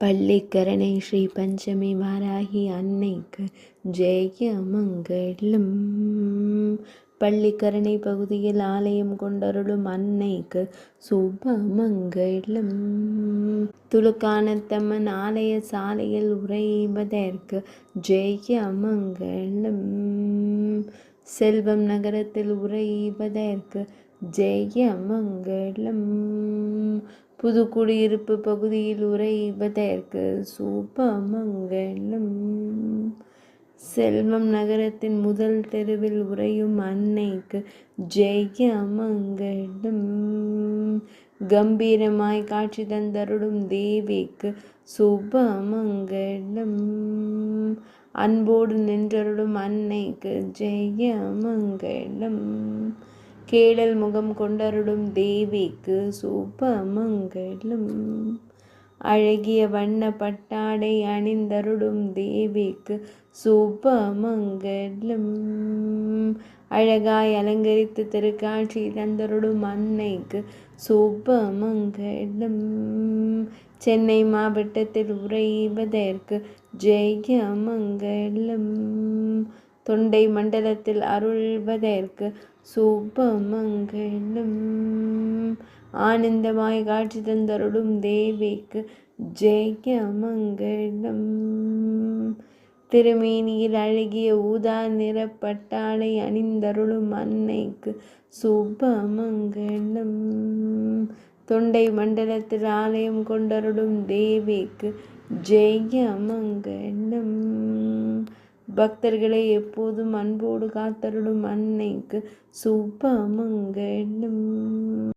பள்ளிக்கரணை ஸ்ரீ பஞ்சமி வாராகி அன்னைக்கு ஜெய மங்களம். பள்ளிக்கரணை பகுதியில் ஆலயம் கொண்டருளும் அன்னைக்கு சுப மங்களம். துலுக்கானத்தம்மன் ஆலய சாலையில் உறைவதற்கு ஜெய மங்களம். செல்வம் நகரத்தில் உறைவதற்கு ஜெய மங்களம். புதுக்குடியிருப்பு பகுதியில் உறைவதற்கு சுபமங்கலம். செல்வம் நகரத்தின் முதல் தெருவில் உறையும் அன்னைக்கு ஜெய மங்களம். கம்பீரமாய் காட்சி தந்தருடும் தேவிக்கு சுபமங்களம். அன்போடு நின்றருடும் அன்னைக்கு ஜெய மங்களம். கேடல் முகம் கொண்டருடும் தேவிக்கு சுபமங்களம். அழகிய வண்ண பட்டாடை அணிந்தருடும் தேவிக்கு சுபமங்களம். அழகாய் அலங்கரித்து திருக்காட்சி தந்தருடும் அன்னைக்கு சுபமங்களம். சென்னை மாவட்டத்தில் உறைவதற்கு ஜெய மங்களம். தொண்டை மண்டலத்தில் அருள்வதற்கு சுபமங்களம். ஆனந்தமாய் காட்சி தந்தருடும் தேவிக்கு ஜெய மங்களம். திருமேனியில் அழகிய ஊதா நிறப்பட்டாடை அணிந்தருளும் அன்னைக்கு சுபமங்களம். தொண்டை மண்டலத்தில் ஆலயம் கொண்டருளும் தேவிக்கு ஜெய மங்களம். பக்தர்களை எப்போதும் அன்போடு காத்தருளும் அன்னைக்கு சுபமங்களம்.